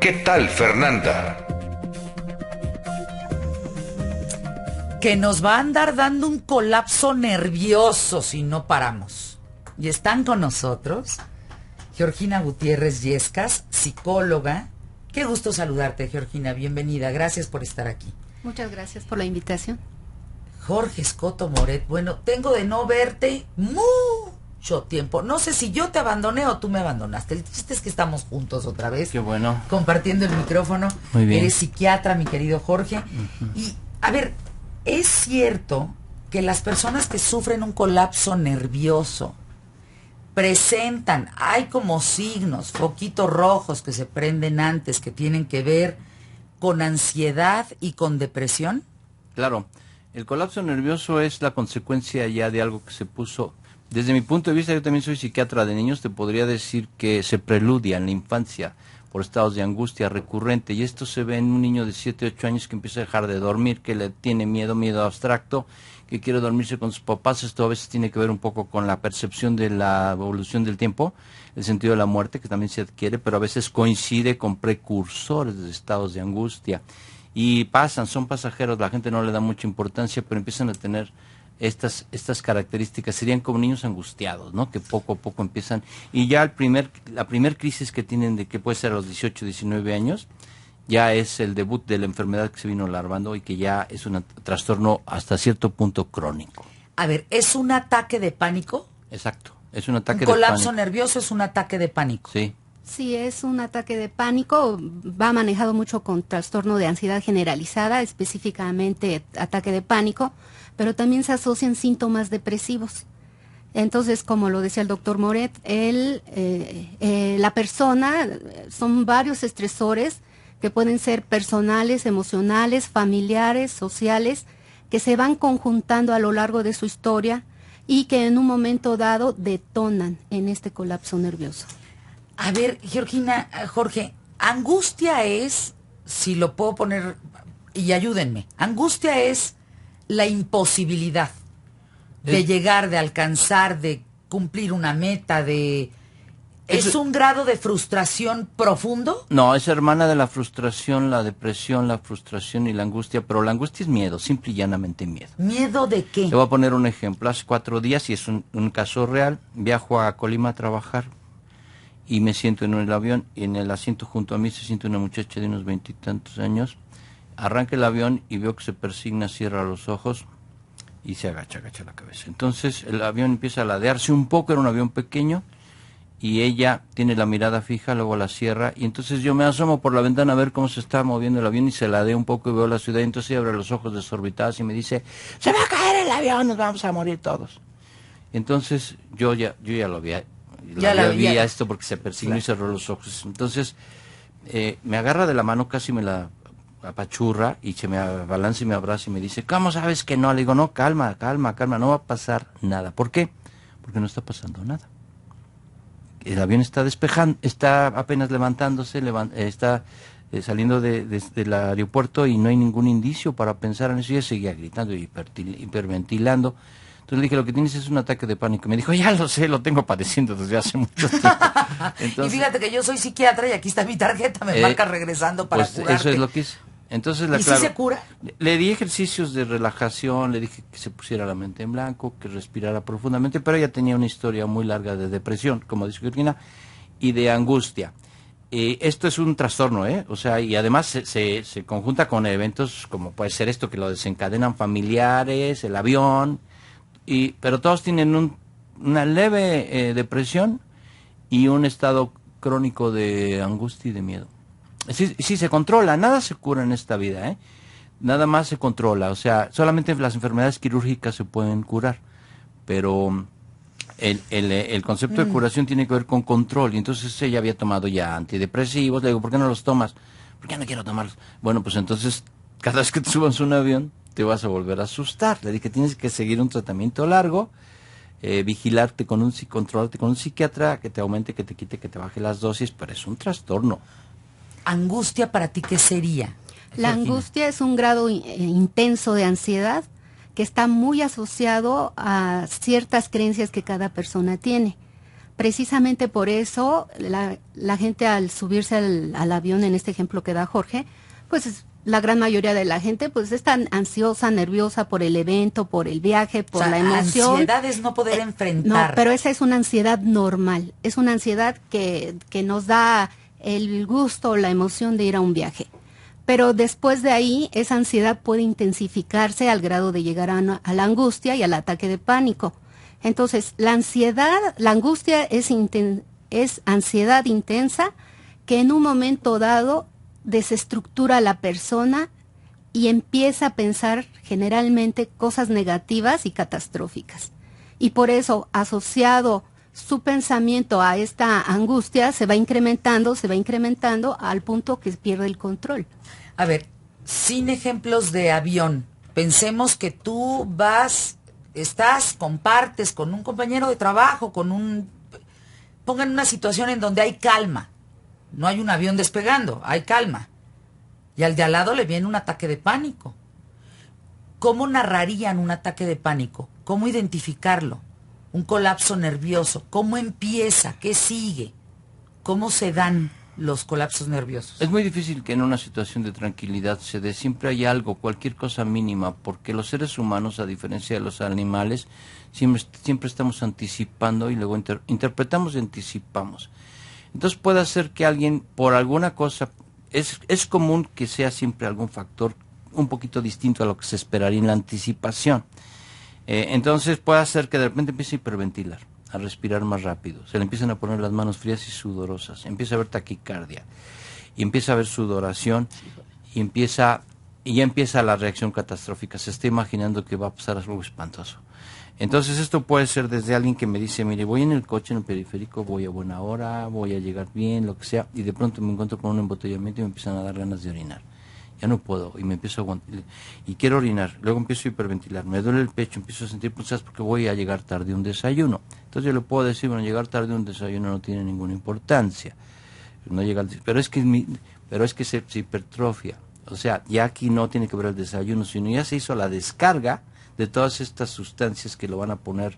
¿Qué tal, Fernanda? Que nos va a andar dando un colapso nervioso si no paramos. Y están con nosotros Georgina Gutiérrez Yescas, psicóloga. Qué gusto saludarte, Georgina. Bienvenida. Gracias por estar aquí. Muchas gracias por la invitación. Jorge Escoto Moret. Bueno, tengo de no verte mucho tiempo. No sé si yo te abandoné o tú me abandonaste. El chiste es que estamos juntos otra vez. Qué bueno. Compartiendo el micrófono. Muy bien. Eres psiquiatra, mi querido Jorge. Y, a ver, ¿es cierto que las personas que sufren un colapso nervioso presentan, hay como signos, foquitos rojos que se prenden antes, que tienen que ver con ansiedad y con depresión? Claro, el colapso nervioso es la consecuencia ya de algo que se puso. Desde mi punto de vista, yo también soy psiquiatra de niños, te podría decir que se preludia en la infancia por estados de angustia recurrente, y esto se ve en un niño de 7, 8 años que empieza a dejar de dormir, que le tiene miedo abstracto, que quiere dormirse con sus papás. Esto a veces tiene que ver un poco con la percepción de la evolución del tiempo, el sentido de la muerte, que también se adquiere, pero a veces coincide con precursores de estados de angustia, y son pasajeros, la gente no le da mucha importancia, pero empiezan a tener estas características. Serían como niños angustiados, ¿no? Que poco a poco empiezan, y ya la primer crisis que tienen, de que puede ser a los 18, 19 años, ya es el debut de la enfermedad que se vino larvando y que ya es un trastorno hasta cierto punto crónico. A ver, ¿es un ataque de pánico? Exacto, es un ataque de pánico. Un colapso nervioso es un ataque de pánico. Sí. Sí, es un ataque de pánico, va manejado mucho con trastorno de ansiedad generalizada, específicamente ataque de pánico, pero también se asocian síntomas depresivos. Entonces, como lo decía el doctor Moret, la persona, son varios estresores que pueden ser personales, emocionales, familiares, sociales, que se van conjuntando a lo largo de su historia y que en un momento dado detonan en este colapso nervioso. A ver, Georgina, Jorge, angustia es, si lo puedo poner, y ayúdenme, angustia es la imposibilidad de llegar, de alcanzar, de cumplir una meta, ¿Es un grado de frustración profundo? No, es hermana de la frustración, la depresión, la frustración y la angustia, pero la angustia es miedo, simple y llanamente miedo. ¿Miedo de qué? Le voy a poner un ejemplo. Hace 4 días, y es un caso real, viajo a Colima a trabajar y me siento en el avión, y en el asiento junto a mí se siente una muchacha de unos 20 y tantos años. Arranca el avión y veo que se persigna, cierra los ojos y se agacha la cabeza. Entonces el avión empieza a ladearse un poco, era un avión pequeño, y ella tiene la mirada fija, luego la cierra, y entonces yo me asomo por la ventana a ver cómo se está moviendo el avión, y se ladea un poco y veo la ciudad, y entonces ella abre los ojos desorbitados y me dice: se va a caer el avión, nos vamos a morir todos. Entonces yo ya lo vi, vi esto porque se persignó, claro, y cerró los ojos. Entonces me agarra de la mano, casi me la apachurra, y se me abalanza y me abraza y me dice: ¿cómo sabes que no? Le digo: no, calma, no va a pasar nada. ¿Por qué? Porque no está pasando nada. El avión está despejando, está apenas levantándose, está saliendo del aeropuerto, y no hay ningún indicio para pensar en eso. Y ella seguía gritando y hiperventilando. Entonces le dije: lo que tienes es un ataque de pánico. Me dijo: ya lo sé, lo tengo padeciendo desde hace mucho tiempo. Entonces, y fíjate que yo soy psiquiatra y aquí está mi tarjeta, me marca regresando para curarte. Eso es lo que hice. Entonces, ¿Y claro, si se cura? Le di ejercicios de relajación, le dije que se pusiera la mente en blanco, que respirara profundamente, pero ella tenía una historia muy larga de depresión, como dice Georgina, y de angustia. Esto es un trastorno, o sea, y además se conjunta con eventos como puede ser esto, que lo desencadenan familiares, el avión, pero todos tienen una leve depresión y un estado crónico de angustia y de miedo. Sí, se controla, nada se cura en esta vida, nada más se controla, o sea, solamente las enfermedades quirúrgicas se pueden curar, pero el concepto de curación tiene que ver con control, y entonces ella había tomado ya antidepresivos. Le digo: ¿por qué no los tomas? Porque ya no quiero tomarlos. Bueno, pues entonces, cada vez que te subas a un avión, te vas a volver a asustar. Le dije: tienes que seguir un tratamiento largo, vigilarte controlarte con un psiquiatra, que te aumente, que te quite, que te baje las dosis, pero es un trastorno. ¿Angustia para ti qué sería? La angustia es un grado intenso de ansiedad que está muy asociado a ciertas creencias que cada persona tiene. precisamente por eso la gente al subirse al avión, en este ejemplo que da Jorge, pues la gran mayoría de la gente pues está ansiosa, nerviosa por el evento, por el viaje, por la emoción. Ansiedad es no poder enfrentar. No, pero esa es una ansiedad normal, es una ansiedad que nos da el gusto o la emoción de ir a un viaje. Pero después de ahí, esa ansiedad puede intensificarse al grado de llegar a la angustia y al ataque de pánico. Entonces, la angustia es ansiedad intensa que en un momento dado desestructura a la persona y empieza a pensar generalmente cosas negativas y catastróficas. Y por eso, asociado su pensamiento a esta angustia, se va incrementando al punto que pierde el control. A ver, sin ejemplos de avión, pensemos que tú compartes con un compañero de trabajo, pongan una situación en donde hay calma. No hay un avión despegando, hay calma. Y al de al lado le viene un ataque de pánico. ¿Cómo narrarían un ataque de pánico? ¿Cómo identificarlo? Un colapso nervioso. ¿Cómo empieza? ¿Qué sigue? ¿Cómo se dan los colapsos nerviosos? Es muy difícil que en una situación de tranquilidad se dé. Siempre hay algo, cualquier cosa mínima, porque los seres humanos, a diferencia de los animales, siempre estamos anticipando y luego interpretamos y anticipamos. Entonces puede ser que alguien, por alguna cosa, es común que sea siempre algún factor un poquito distinto a lo que se esperaría en la anticipación. Entonces puede ser que de repente empiece a hiperventilar, a respirar más rápido, se le empiezan a poner las manos frías y sudorosas, empieza a haber taquicardia, y empieza a haber sudoración, y ya empieza la reacción catastrófica, se está imaginando que va a pasar algo espantoso. Entonces esto puede ser desde alguien que me dice, mire, voy en el coche, en el periférico, voy a buena hora, voy a llegar bien, lo que sea, y de pronto me encuentro con un embotellamiento y me empiezan a dar ganas de orinar. Ya no puedo, y me empiezo a aguantar, y quiero orinar, luego empiezo a hiperventilar, me duele el pecho, empiezo a sentir pulsadas porque voy a llegar tarde a un desayuno. Entonces yo le puedo decir, bueno, llegar tarde a un desayuno no tiene ninguna importancia, no llega pero es que se hipertrofia, o sea, ya aquí no tiene que ver el desayuno, sino ya se hizo la descarga de todas estas sustancias que lo van a poner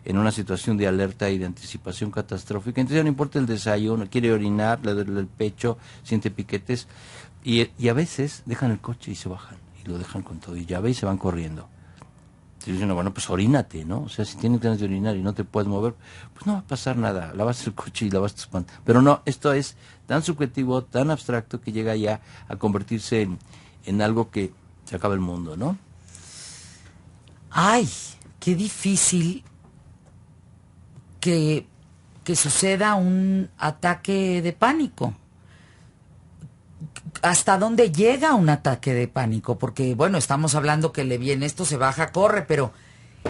en una situación de alerta y de anticipación catastrófica. Entonces ya no importa el desayuno, quiere orinar, le duele el pecho, siente piquetes, y a veces dejan el coche y se bajan, y lo dejan con todo, y ya ve y se van corriendo. Entonces dicen, bueno, pues orínate, ¿no? O sea, si tienes ganas de orinar y no te puedes mover, pues no va a pasar nada, lavas el coche y lavas tu espalda. Pero no, esto es tan subjetivo, tan abstracto, que llega ya a convertirse en algo que se acaba el mundo, ¿no? Ay, qué difícil que suceda un ataque de pánico. ¿Hasta dónde llega un ataque de pánico? Porque, bueno, estamos hablando que le viene esto, se baja, corre, pero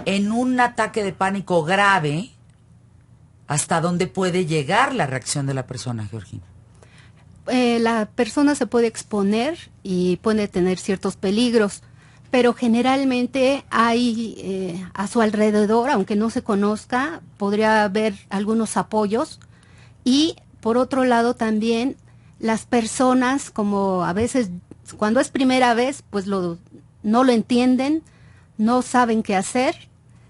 en un ataque de pánico grave, ¿hasta dónde puede llegar la reacción de la persona, Georgina? La persona se puede exponer y puede tener ciertos peligros, pero generalmente hay a su alrededor, aunque no se conozca, podría haber algunos apoyos. Y por otro lado también las personas, como a veces cuando es primera vez, pues no lo entienden, no saben qué hacer,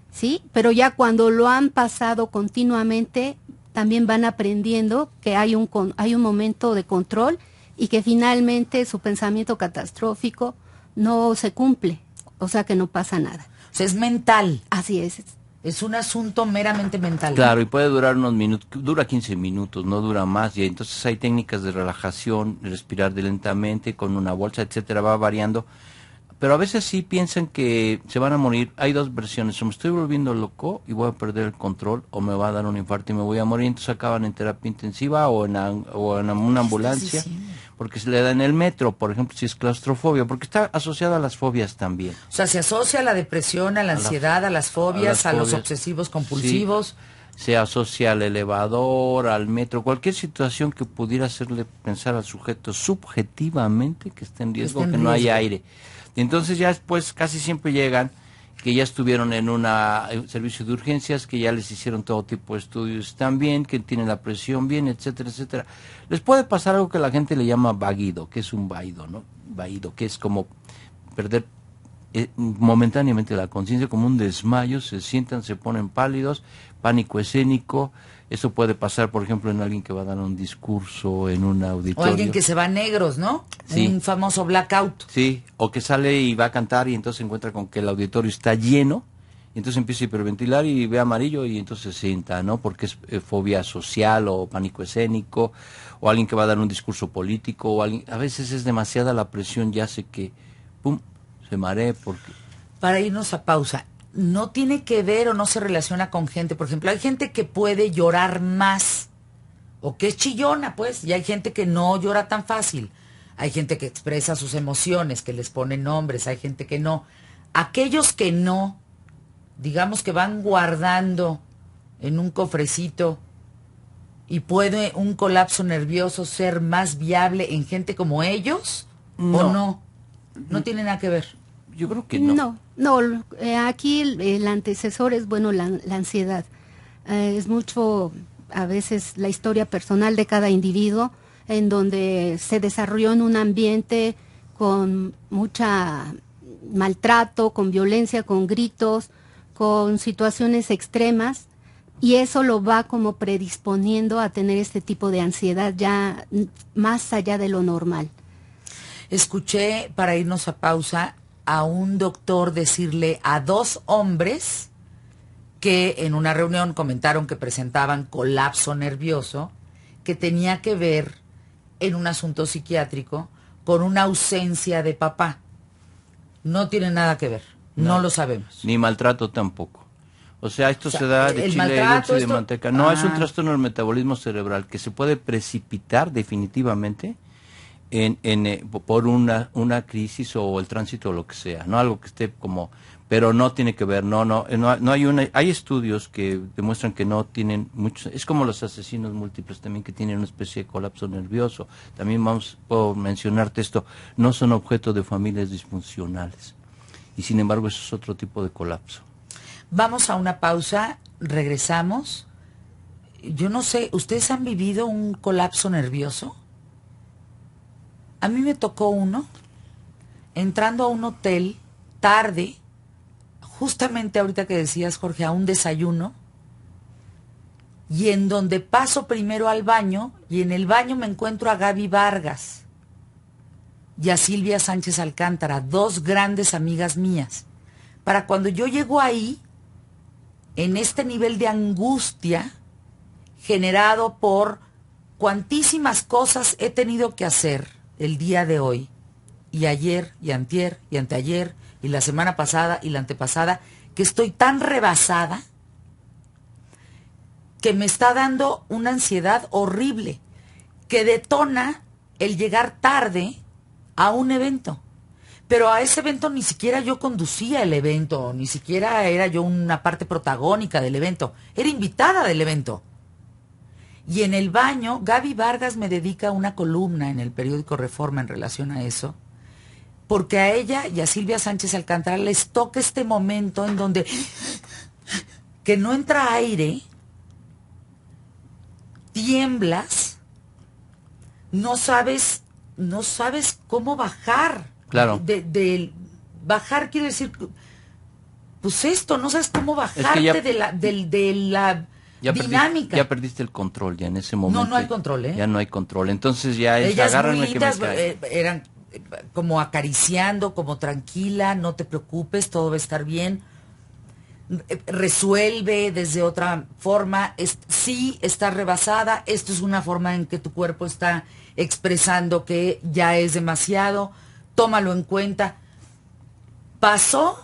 ¿sí? Pero ya cuando lo han pasado continuamente, también van aprendiendo que hay un momento de control y que finalmente su pensamiento catastrófico no se cumple, o sea que no pasa nada. O sea, es mental. Así es. Es un asunto meramente mental. Claro, y puede durar unos minutos, dura 15 minutos, no dura más, y entonces hay técnicas de relajación, respirar lentamente, con una bolsa, etcétera, va variando. Pero a veces sí piensan que se van a morir. Hay dos versiones: o me estoy volviendo loco y voy a perder el control, o me va a dar un infarto y me voy a morir. Entonces acaban en terapia intensiva o en una ambulancia, porque se le da en el metro, por ejemplo, si es claustrofobia, porque está asociada a las fobias también. O sea, se asocia a la depresión, a la ansiedad, a las fobias, a los obsesivos compulsivos. Sí, se asocia al elevador, al metro, cualquier situación que pudiera hacerle pensar al sujeto subjetivamente que está en riesgo, que no hay aire. Y entonces ya después casi siempre llegan que ya estuvieron en un servicio de urgencias, que ya les hicieron todo tipo de estudios también, que tienen la presión bien, etcétera, etcétera. Les puede pasar algo que la gente le llama vaguido, que es un vaído, ¿no? Vaído, que es como perder momentáneamente la conciencia, como un desmayo, se sientan, se ponen pálidos, pánico escénico, Eso puede pasar, por ejemplo, en alguien que va a dar un discurso en un O auditorio. alguien que se va a negros, ¿no? Sí. Un famoso blackout. Sí, o que sale y va a cantar y entonces se encuentra con que el auditorio está lleno, y entonces empieza a hiperventilar y ve amarillo y entonces se sienta, ¿no? Porque es fobia social o pánico escénico, o alguien que va a dar un discurso político, o alguien, a veces es demasiada la presión y hace que, pum, se maree porque... Para irnos a pausa, no tiene que ver o no se relaciona con gente. Por ejemplo, hay gente que puede llorar más o que es chillona, pues, y hay gente que no llora tan fácil. Hay gente que expresa sus emociones, que les pone nombres, hay gente que no. Aquellos que no, digamos que van guardando en un cofrecito y puede un colapso nervioso ser más viable en gente como ellos, No. ¿o no? No tiene nada que ver. Yo creo que no. Aquí el antecesor es, bueno, la ansiedad. Es mucho, a veces, la historia personal de cada individuo, en donde se desarrolló en un ambiente con mucha maltrato, con violencia, con gritos, con situaciones extremas, y eso lo va como predisponiendo a tener este tipo de ansiedad ya más allá de lo normal. Escuché, para irnos a pausa, a un doctor decirle a 2 hombres que en una reunión comentaron que presentaban colapso nervioso, que tenía que ver en un asunto psiquiátrico con una ausencia de papá. No tiene nada que ver, no lo sabemos. Ni maltrato tampoco. O sea, esto se da de el chile, maltrato, dulce y de esto... manteca. No, es un Ah. trastorno del metabolismo cerebral que se puede precipitar definitivamente por una crisis o el tránsito o lo que sea, no algo que esté como, pero no tiene que ver, no hay estudios que demuestran que no tienen muchos, es como los asesinos múltiples también que tienen una especie de colapso nervioso. También puedo mencionarte esto, no son objeto de familias disfuncionales y sin embargo eso es otro tipo de colapso. Vamos a una pausa, regresamos. Yo no sé, ¿ustedes han vivido un colapso nervioso? A mí me tocó uno, entrando a un hotel, tarde, justamente ahorita que decías, Jorge, a un desayuno, y en donde paso primero al baño, y en el baño me encuentro a Gaby Vargas y a Silvia Sánchez Alcántara, 2 grandes amigas mías. Para cuando yo llego ahí, en este nivel de angustia generado por cuantísimas cosas he tenido que hacer el día de hoy, y ayer, y antier, y anteayer, y la semana pasada, y la antepasada, que estoy tan rebasada que me está dando una ansiedad horrible, que detona el llegar tarde a un evento. Pero a ese evento ni siquiera yo conducía el evento, ni siquiera era yo una parte protagónica del evento, era invitada del evento. Y en el baño, Gaby Vargas me dedica una columna en el periódico Reforma en relación a eso, porque a ella y a Silvia Sánchez Alcántara les toca este momento en donde que no entra aire, tiemblas, no sabes cómo bajar. Claro. Bajar quiere decir, pues esto, no sabes cómo bajarte Es que ya- de la dinámica. Ya perdiste el control ya en ese momento. No hay control, ¿eh? Ya no hay control. Entonces ya es Ellas muy agárrame que me lindas, cae. eran como acariciando, como tranquila, no te preocupes, todo va a estar bien. Resuelve desde otra forma. Sí, estás rebasada, esto es una forma en que tu cuerpo está expresando que ya es demasiado, tómalo en cuenta. Pasó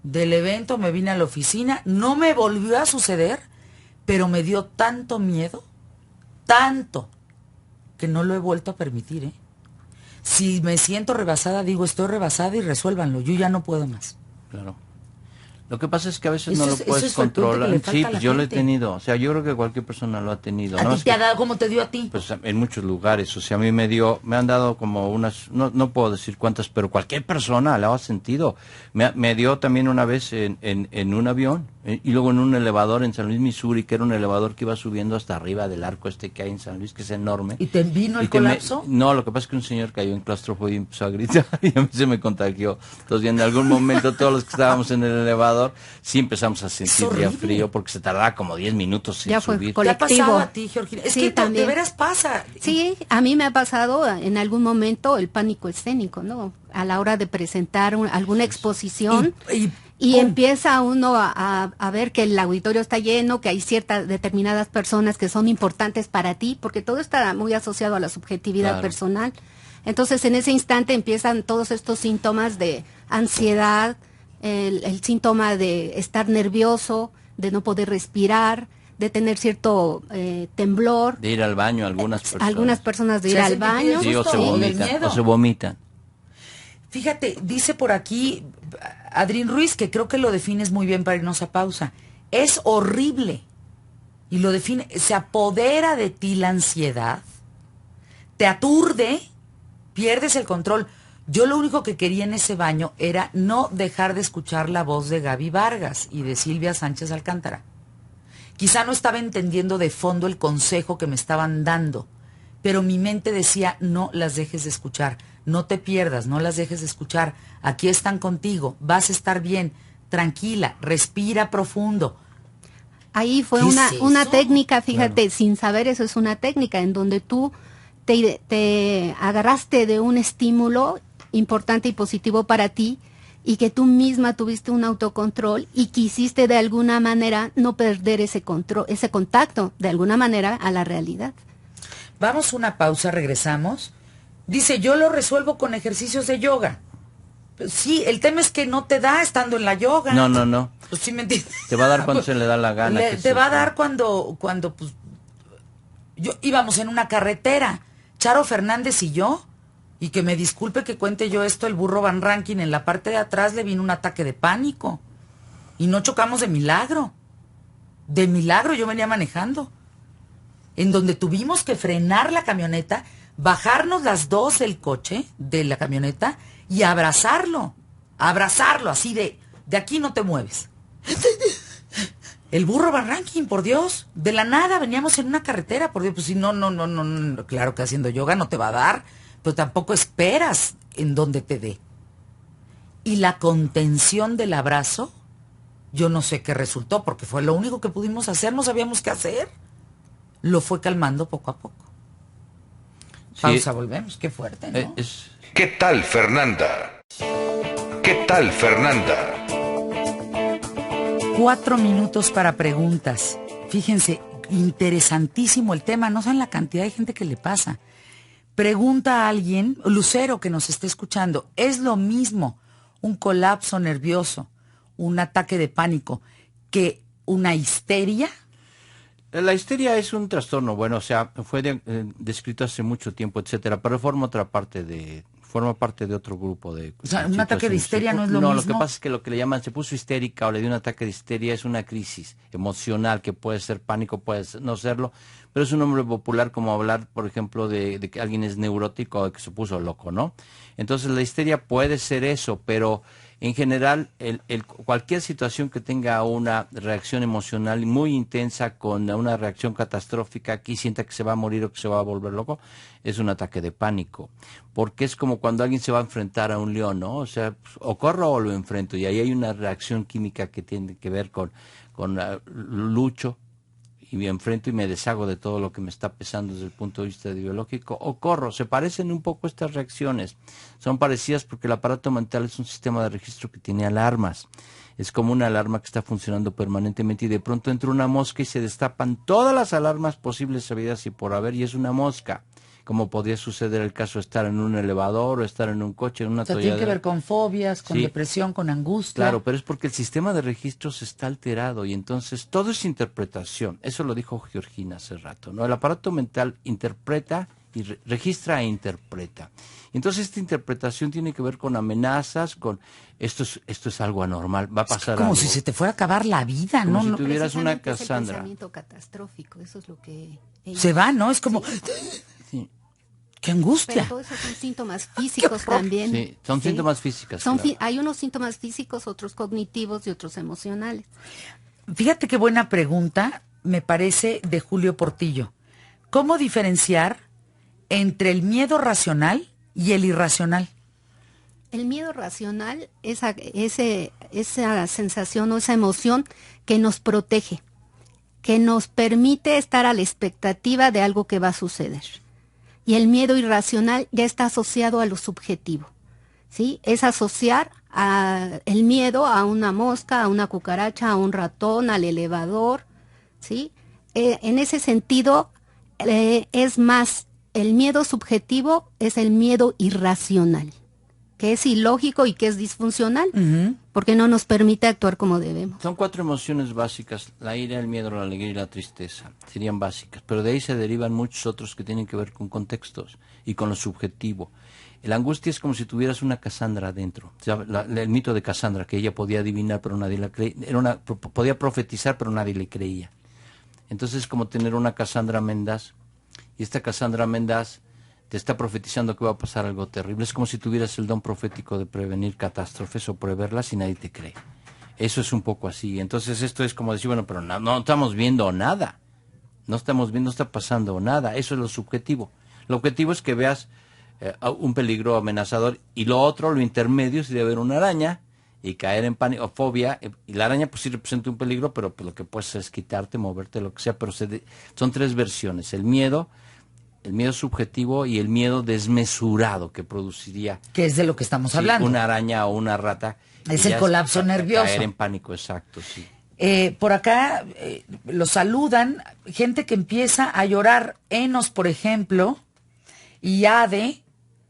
del evento, me vine a la oficina, no me volvió a suceder, pero me dio tanto miedo, tanto, que no lo he vuelto a permitir, ¿eh? Si me siento rebasada, digo, estoy rebasada y resuélvanlo, yo ya no puedo más. Claro. Lo que pasa es que a veces Eso no lo es- puedes eso es frecuente que controlar. le falta Sí, a la pues yo lo he gente. tenido. O sea, yo creo que cualquier persona lo ha tenido. ¿A ¿no? ti Es te que, ha dado como te dio a ti? pues en muchos lugares. O sea, a mí me han dado como unas, no puedo decir cuántas, pero cualquier persona lo ha sentido. Me dio también una vez en un avión. Y luego en un elevador en San Luis, Missouri, que era un elevador que iba subiendo hasta arriba del arco que hay en San Luis, que es enorme. ¿Y te vino el colapso? No, lo que pasa es que un señor cayó en claustrofobia y empezó a gritar y a mí se me contagió. Entonces, en algún momento todos los que estábamos en el elevador sí empezamos a sentir ya frío porque se tardaba como 10 minutos en subir. ¿Te ha pasado a ti, Georgina? Es sí, que también. de veras pasa. Sí, a mí me ha pasado en algún momento el pánico escénico, ¿no? A la hora de presentar alguna exposición y empieza uno a ver que el auditorio está lleno, que hay ciertas determinadas personas que son importantes para ti, porque todo está muy asociado a la subjetividad personal. Entonces, en ese instante empiezan todos estos síntomas de ansiedad, el síntoma de estar nervioso, de no poder respirar, de tener cierto temblor. De ir al baño, algunas personas de ir al baño. Sí, o se vomitan. Fíjate, dice por aquí Adrián Ruiz, que creo que lo defines muy bien para irnos a pausa. Es horrible. Y lo define, se apodera de ti la ansiedad, te aturde, pierdes el control. Yo lo único que quería en ese baño era no dejar de escuchar la voz de Gaby Vargas y de Silvia Sánchez Alcántara. Quizá no estaba entendiendo de fondo el consejo que me estaban dando, pero mi mente decía, no las dejes de escuchar, no te pierdas, no las dejes de escuchar, aquí están contigo, vas a estar bien, tranquila, respira profundo. Ahí fue una técnica, fíjate, sin saber eso es una técnica en donde tú te agarraste de un estímulo importante y positivo para ti y que tú misma tuviste un autocontrol y quisiste de alguna manera no perder ese control, ese contacto de alguna manera a la realidad. Vamos a una pausa, regresamos. Dice, yo lo resuelvo con ejercicios de yoga. Pues sí, el tema es que no te da estando en la yoga. No. Pues sí, me entiendes. Te va a dar cuando se le da la gana. Te va a dar cuando pues, yo íbamos en una carretera, Charo Fernández y yo, y que me disculpe que cuente yo esto, el burro Van Rankin, en la parte de atrás le vino un ataque de pánico. Y no chocamos de milagro. De milagro yo venía manejando. En donde tuvimos que frenar la camioneta, bajarnos las dos del coche, de la camioneta, y abrazarlo, así de aquí no te mueves. El burro Van Rankin, por Dios, de la nada veníamos en una carretera, por Dios, pues si no, claro que haciendo yoga no te va a dar, pero tampoco esperas en donde te dé. Y la contención del abrazo, yo no sé qué resultó, porque fue lo único que pudimos hacer, no sabíamos qué hacer. Lo fue calmando poco a poco. Sí. Pausa, volvemos. Qué fuerte, ¿no? ¿Qué tal, Fernanda? ¿Qué tal, Fernanda? 4 minutos para preguntas. Fíjense, interesantísimo el tema. No saben la cantidad de gente que le pasa. Pregunta a alguien, Lucero, que nos esté escuchando, ¿es lo mismo un colapso nervioso, un ataque de pánico, que una histeria? La histeria es un trastorno, bueno, o sea, fue descrito hace mucho tiempo, etcétera, pero forma parte de otro grupo de... O sea, un ataque de histeria no es lo mismo. No, lo que pasa es que lo que le llaman, se puso histérica o le dio un ataque de histeria, es una crisis emocional que puede ser pánico, puede no serlo, pero es un nombre popular como hablar, por ejemplo, de que alguien es neurótico o que se puso loco, ¿no? Entonces la histeria puede ser eso, pero en general cualquier situación que tenga una reacción emocional muy intensa con una reacción catastrófica, aquí sienta que se va a morir o que se va a volver loco, es un ataque de pánico, porque es como cuando alguien se va a enfrentar a un león, ¿no? O sea, pues, o corro o lo enfrento, y ahí hay una reacción química que tiene que ver con lucho, y me enfrento y me deshago de todo lo que me está pesando desde el punto de vista biológico, o corro. Se parecen un poco estas reacciones, son parecidas porque el aparato mental es un sistema de registro que tiene alarmas, es como una alarma que está funcionando permanentemente y de pronto entra una mosca y se destapan todas las alarmas posibles, sabidas y por haber, y es una mosca, como podría suceder el caso de estar en un elevador o estar en un coche, en una atolladera. Tiene que ver con fobias, con depresión, con angustia. Claro, pero es porque el sistema de registros está alterado y entonces todo es interpretación. Eso lo dijo Georgina hace rato, ¿no? El aparato mental interpreta y registra e interpreta. Entonces esta interpretación tiene que ver con amenazas, con esto es algo anormal, va a pasar como algo. Si se te fuera a acabar la vida, como ¿no? Si tuvieras una Cassandra. Es el pensamiento catastrófico, eso es lo que se va, ¿no? Es como sí. ¡Qué angustia! Pero todos esos son síntomas físicos también. Sí, son síntomas físicos. Claro. Hay unos síntomas físicos, otros cognitivos y otros emocionales. Fíjate qué buena pregunta, me parece, de Julio Portillo. ¿Cómo diferenciar entre el miedo racional y el irracional? El miedo racional es esa sensación o esa emoción que nos protege, que nos permite estar a la expectativa de algo que va a suceder. Y el miedo irracional ya está asociado a lo subjetivo, ¿sí? Es asociar el miedo a una mosca, a una cucaracha, a un ratón, al elevador, ¿sí? En ese sentido, es más, el miedo subjetivo es el miedo irracional, que es ilógico y que es disfuncional, porque no nos permite actuar como debemos. Son 4 emociones básicas: la ira, el miedo, la alegría y la tristeza. Serían básicas, pero de ahí se derivan muchos otros que tienen que ver con contextos y con lo subjetivo. La angustia es como si tuvieras una Casandra adentro. O sea, el mito de Casandra, que ella podía adivinar, pero nadie la creía. Podía profetizar, pero nadie le creía. Entonces es como tener una Casandra mendaz, y esta Casandra mendaz te está profetizando que va a pasar algo terrible. Es como si tuvieras el don profético de prevenir catástrofes o preverlas y nadie te cree. Eso es un poco así. Entonces esto es como decir, bueno, pero no estamos viendo nada. No estamos viendo, no está pasando nada. Eso es lo subjetivo. Lo objetivo es que veas un peligro amenazador, y lo otro, lo intermedio, sería ver una araña y caer en pánico o fobia. Y la araña pues sí representa un peligro, pero pues, lo que puedes es quitarte, moverte, lo que sea. Pero son 3 versiones: el miedo subjetivo y el miedo desmesurado que produciría, Que es de lo que estamos hablando. una araña o una rata. Es el colapso nervioso. Caer en pánico, exacto, sí. Por acá lo saludan, gente que empieza a llorar, Enos, por ejemplo, y Ade,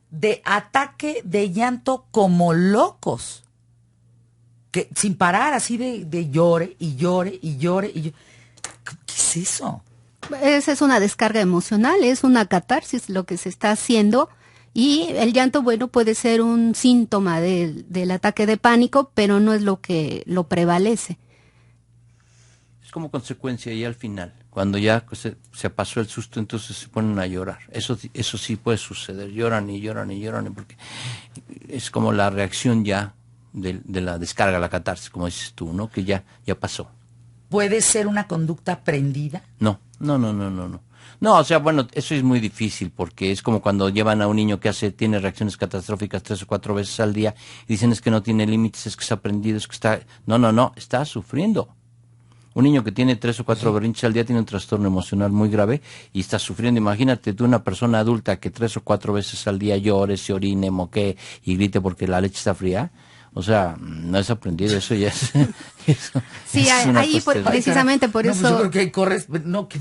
de ataque de llanto como locos, que sin parar, así de llore y llore y llore y llore. ¿Qué es eso? Esa es una descarga emocional, es una catarsis lo que se está haciendo, y el llanto, bueno, puede ser un síntoma del ataque de pánico, pero no es lo que lo prevalece. Es como consecuencia, y al final, cuando ya se pasó el susto, entonces se ponen a llorar. Eso sí puede suceder, lloran y lloran y lloran, porque es como la reacción ya de la descarga, la catarsis, como dices tú, ¿no? Que ya pasó. ¿Puede ser una conducta aprendida? No. No, o sea, bueno, eso es muy difícil, porque es como cuando llevan a un niño que tiene reacciones catastróficas 3 o 4 veces al día y dicen es que no tiene límites, es que está aprendido, es que está... No, está sufriendo. Un niño que tiene 3 o 4 berrinches al día tiene un trastorno emocional muy grave y está sufriendo. Imagínate tú, una persona adulta que 3 o 4 veces al día llore, se orine, moquee y grite porque la leche está fría. O sea, no es aprendido, eso ya es... Sí, ahí precisamente por eso... Pues yo creo que ahí corres... No, que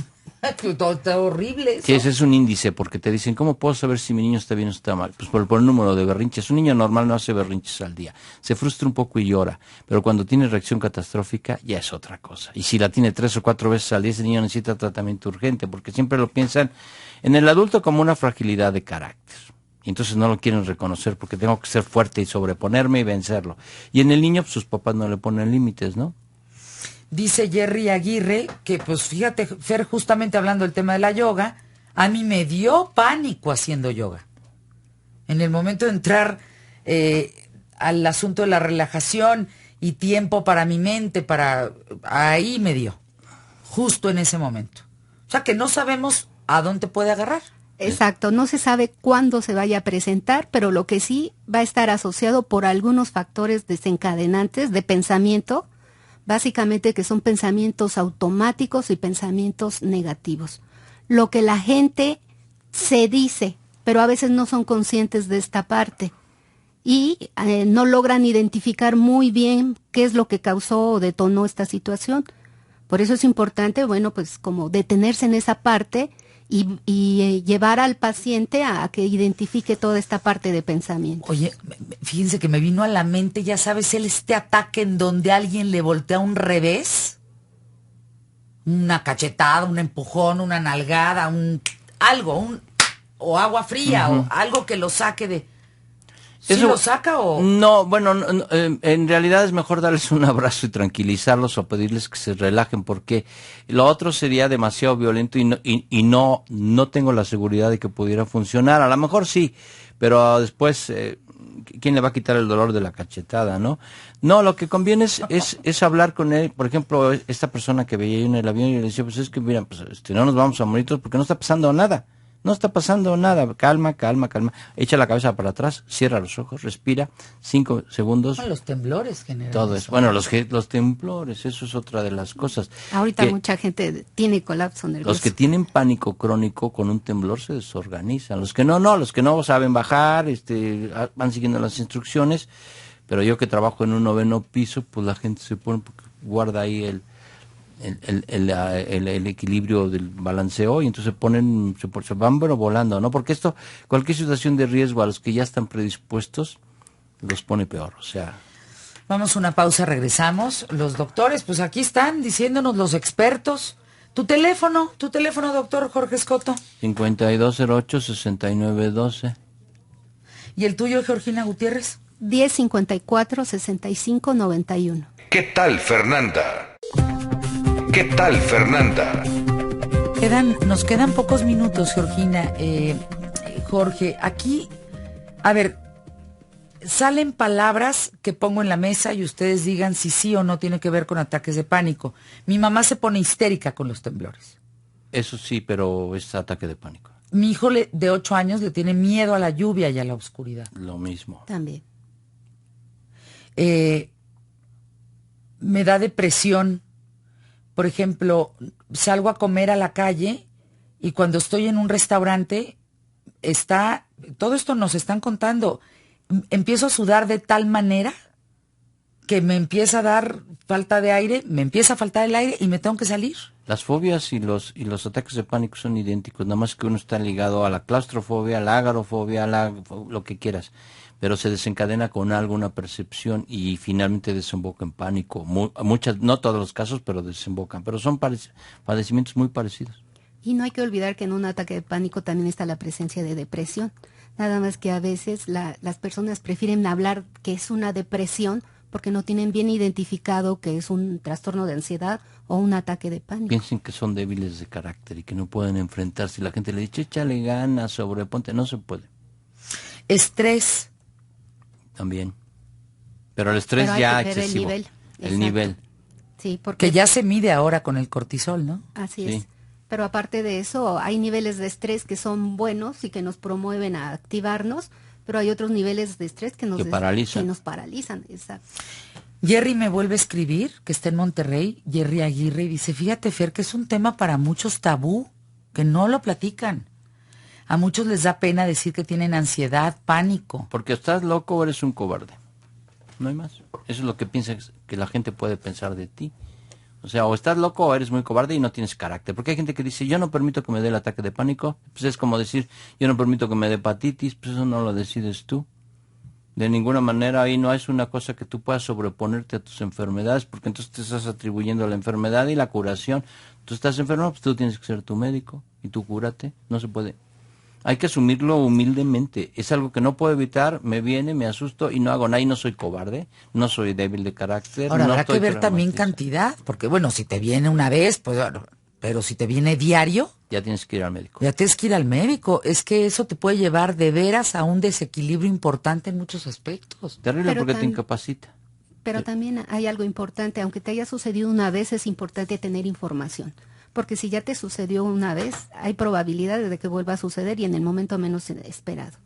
todo está horrible eso. Sí, ese es un índice, porque te dicen, ¿cómo puedo saber si mi niño está bien o está mal? Pues por el número de berrinches. Un niño normal no hace berrinches al día. Se frustra un poco y llora, pero cuando tiene reacción catastrófica ya es otra cosa. Y si la tiene 3 o 4 veces al día, ese niño necesita tratamiento urgente, porque siempre lo piensan en el adulto como una fragilidad de carácter. Y entonces no lo quieren reconocer porque tengo que ser fuerte y sobreponerme y vencerlo. Y en el niño, pues sus papás no le ponen límites, ¿no? Dice Jerry Aguirre que, pues fíjate, Fer, justamente hablando del tema de la yoga, a mí me dio pánico haciendo yoga. En el momento de entrar al asunto de la relajación y tiempo para mi mente, ahí me dio, justo en ese momento. O sea que no sabemos a dónde puede agarrar. Exacto, no se sabe cuándo se vaya a presentar, pero lo que sí va a estar asociado por algunos factores desencadenantes de pensamiento, básicamente que son pensamientos automáticos y pensamientos negativos. Lo que la gente se dice, pero a veces no son conscientes de esta parte y no logran identificar muy bien qué es lo que causó o detonó esta situación. Por eso es importante, bueno, pues como detenerse en esa parte y llevar al paciente a que identifique toda esta parte de pensamiento. Oye, fíjense que me vino a la mente, ya sabes, este ataque en donde alguien le voltea un revés, una cachetada, un empujón, una nalgada, o agua fría, o algo que lo saque de... ¿Sí lo saca o...? No, bueno, en realidad es mejor darles un abrazo y tranquilizarlos o pedirles que se relajen, porque lo otro sería demasiado violento y no tengo la seguridad de que pudiera funcionar. A lo mejor sí, pero después ¿quién le va a quitar el dolor de la cachetada, no? No, lo que conviene es hablar con él. Por ejemplo, esta persona que veía yo en el avión y le decía, pues es que mira, pues no nos vamos a morir todos porque no está pasando nada. No está pasando nada. Calma, calma, calma. Echa la cabeza para atrás, cierra los ojos, respira 5 segundos. Bueno, los temblores generan Todo eso. eso. Bueno, los temblores, eso es otra de las cosas. Ahorita Que mucha gente tiene colapso nervioso. los que tienen pánico crónico con un temblor se desorganizan. Los que no saben bajar, van siguiendo las instrucciones. Pero yo que trabajo en un 9º piso, pues la gente se pone, guarda ahí el equilibrio del balanceo y entonces se van pero volando, ¿no? Porque cualquier situación de riesgo a los que ya están predispuestos los pone peor, o sea. Vamos a una pausa, regresamos. Los doctores, pues aquí están diciéndonos los expertos. Tu teléfono, doctor Jorge Escoto. 5208-6912. ¿Y el tuyo, Georgina Gutiérrez? 1054-6591. ¿Qué tal, Fernanda? ¿Qué tal, Fernanda? Nos quedan pocos minutos, Georgina. Jorge, aquí, a ver, salen palabras que pongo en la mesa y ustedes digan si sí o no tiene que ver con ataques de pánico. Mi mamá se pone histérica con los temblores. Eso sí, pero es ataque de pánico. Mi hijo de 8 años le tiene miedo a la lluvia y a la oscuridad. Lo mismo. También. Me da depresión. Por ejemplo, salgo a comer a la calle y cuando estoy en un restaurante, todo esto nos están contando, empiezo a sudar de tal manera que me empieza a dar falta de aire, me empieza a faltar el aire y me tengo que salir. Las fobias y los ataques de pánico son idénticos, nada más que uno está ligado a la claustrofobia, a la agorafobia, lo que quieras, pero se desencadena con algo, una percepción y finalmente desemboca en pánico. No todos los casos, pero desembocan, pero son padecimientos muy parecidos. Y no hay que olvidar que en un ataque de pánico también está la presencia de depresión. Nada más que a veces las personas prefieren hablar que es una depresión porque no tienen bien identificado que es un trastorno de ansiedad o un ataque de pánico. Piensen que son débiles de carácter y que no pueden enfrentarse. La gente le dice, échale ganas, sobreponte. No se puede. Estrés. También. Pero el estrés Pero hay ya que ver excesivo. el nivel. El Exacto. nivel. Sí, porque Que ya se mide ahora con el cortisol, ¿no? así Sí. es. Pero aparte de eso, hay niveles de estrés que son buenos y que nos promueven a activarnos, pero hay otros niveles de estrés que nos paralizan. Exacto. Jerry me vuelve a escribir, que está en Monterrey, Jerry Aguirre, y dice, fíjate, Fer, que es un tema para muchos tabú, que no lo platican. A muchos les da pena decir que tienen ansiedad, pánico. Porque estás loco o eres un cobarde. No hay más. Eso es lo que piensas que la gente puede pensar de ti. O sea, o estás loco o eres muy cobarde y no tienes carácter. Porque hay gente que dice, yo no permito que me dé el ataque de pánico. Pues es como decir, yo no permito que me dé hepatitis. Pues eso no lo decides tú. De ninguna manera ahí no es una cosa que tú puedas sobreponerte a tus enfermedades, porque entonces te estás atribuyendo la enfermedad y la curación. Tú estás enfermo, pues tú tienes que ser tu médico y tú cúrate. No se puede. Hay que asumirlo humildemente. Es algo que no puedo evitar, me viene, me asusto y no hago nada. Y no soy cobarde, no soy débil de carácter. Ahora, no habrá que estoy ver también traumatizado. cantidad, porque bueno, si te viene una vez, pues bueno, pero si te viene diario, Ya tienes que ir al médico. ya tienes que ir al médico. Es que eso te puede llevar de veras a un desequilibrio importante en muchos aspectos. Terrible Pero porque te tam- incapacita. Pero también hay algo importante, aunque te haya sucedido una vez, es importante tener información. Porque si ya te sucedió una vez, hay probabilidades de que vuelva a suceder y en el momento menos esperado.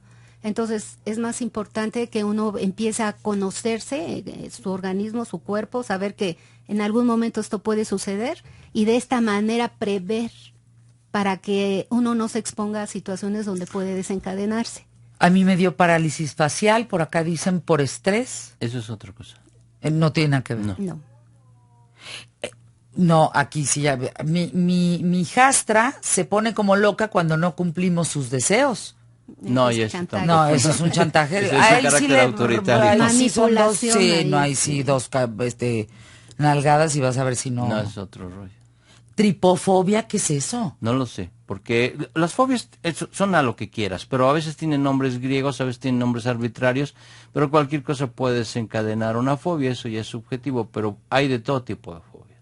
Entonces, es más importante que uno empiece a conocerse, su organismo, su cuerpo, saber que en algún momento esto puede suceder y de esta manera prever para que uno no se exponga a situaciones donde puede desencadenarse. A mí me dio parálisis facial, por acá dicen por estrés. Eso es otra cosa. No tiene nada que ver. No. No. No, aquí sí ya. Mi hijastra se pone como loca cuando no cumplimos sus deseos. No, Es y eso chantaje. tampoco. No, eso es un chantaje. Ese es A un él sí carácter le autoritario. ahí sí son dos, Manipulación sí, ahí. no hay sí dos nalgadas y vas a ver si no. No, es otro rollo. Tripofobia, ¿qué es eso? No lo sé, porque las fobias son a lo que quieras, pero a veces tienen nombres griegos, a veces tienen nombres arbitrarios, pero cualquier cosa puede desencadenar una fobia, eso ya es subjetivo, pero hay de todo tipo de fobias.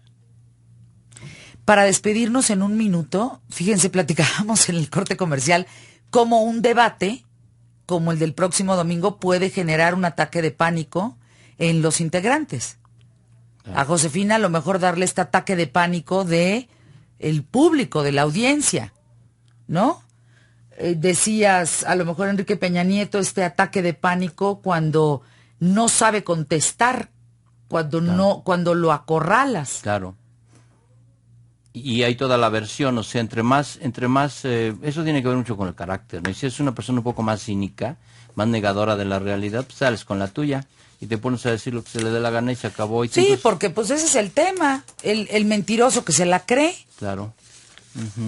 Para despedirnos en un minuto, fíjense, platicábamos en el corte comercial como un debate como el del próximo domingo puede generar un ataque de pánico en los integrantes. A Josefina a lo mejor darle este ataque de pánico de el público, de la audiencia, ¿no? Decías, a lo mejor Enrique Peña Nieto, este ataque de pánico cuando no sabe contestar, cuando cuando lo acorralas. Claro. Y hay toda la versión, o sea, entre más, eso tiene que ver mucho con el carácter, ¿no? Y si es una persona un poco más cínica, más negadora de la realidad, pues sales con la tuya y te pones a decir lo que se le dé la gana y se acabó. Y sí, entonces, porque pues ese es el tema, el mentiroso que se la cree. Claro.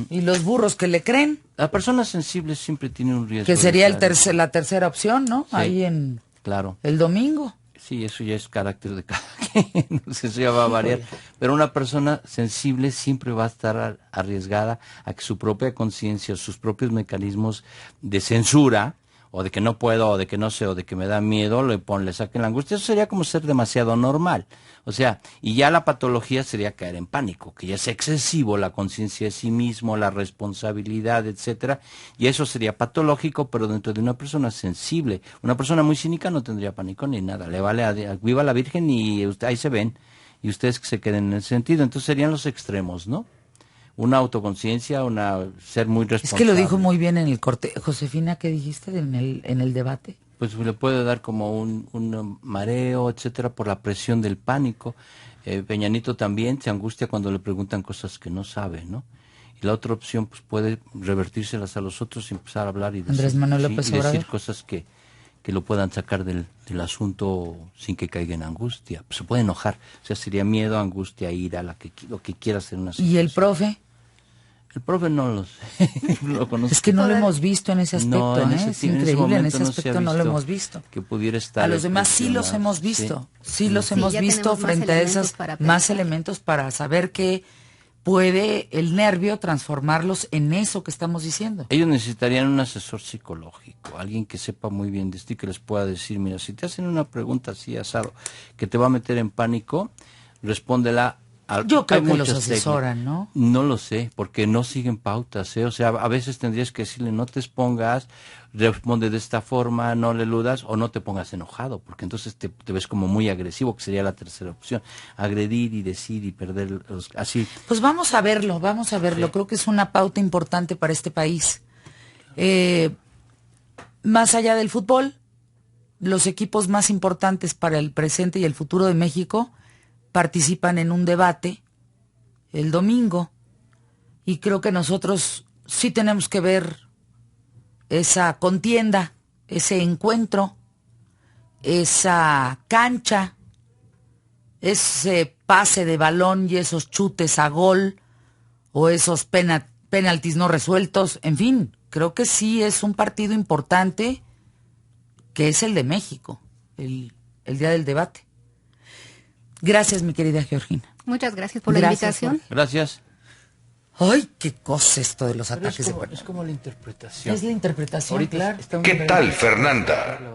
Y los burros que le creen. La persona sensible siempre tiene un riesgo. Que sería la tercera opción, ¿no? Sí, ahí en el domingo. Sí, eso ya es carácter de cada quien, eso ya va a variar. Pero una persona sensible siempre va a estar arriesgada a que su propia conciencia, sus propios mecanismos de censura, o de que no puedo, o de que no sé, o de que me da miedo, le saquen la angustia. Eso sería como ser demasiado normal. O sea, y ya la patología sería caer en pánico, que ya es excesivo la conciencia de sí mismo, la responsabilidad, etcétera, y eso sería patológico, pero dentro de una persona sensible. Una persona muy cínica no tendría pánico ni nada, le vale viva la Virgen y ahí se ven, y ustedes que se queden en el sentido. Entonces serían los extremos, ¿no? Una autoconciencia, ser muy responsable. Es que lo dijo muy bien en el corte. Josefina, ¿qué dijiste en el debate? Pues le puede dar como un mareo, etcétera, por la presión del pánico. Peña Nieto también se angustia cuando le preguntan cosas que no sabe, ¿no? Y la otra opción, pues puede revertírselas a los otros y empezar a hablar y decir cosas que lo puedan sacar del asunto sin que caiga en angustia. Pues se puede enojar, o sea, sería miedo, angustia, ira, lo que quiera hacer una situación. ¿Y el profe? El profe no lo sé, lo conozco. Es que no lo hemos visto en ese aspecto, no, es increíble, en ese aspecto no lo hemos visto. Que pudiera estar. A los demás sí los hemos visto, sí los hemos visto frente a esos más elementos para saber que puede el nervio transformarlos en eso que estamos diciendo. Ellos necesitarían un asesor psicológico, alguien que sepa muy bien de esto y que les pueda decir, mira, si te hacen una pregunta así asado, que te va a meter en pánico, respóndela. Yo creo que los asesoran, ¿no? No lo sé, porque no siguen pautas, ¿eh? O sea, a veces tendrías que decirle, no te expongas, responde de esta forma, no le eludas, o no te pongas enojado, porque entonces te ves como muy agresivo, que sería la tercera opción. Agredir y decir y perder así. Pues vamos a verlo. Sí. Creo que es una pauta importante para este país. Más allá del fútbol, los equipos más importantes para el presente y el futuro de México participan en un debate el domingo y creo que nosotros sí tenemos que ver esa contienda, ese encuentro, esa cancha, ese pase de balón y esos chutes a gol o esos penaltis no resueltos, en fin, creo que sí es un partido importante que es el de México, el día del debate. Gracias, mi querida Georgina. Muchas gracias por la invitación. Gracias. Ay, qué cosa esto de los ataques de pánico. Es como la interpretación. Es la interpretación, ahorita claro. ¿Qué tal, Fernanda?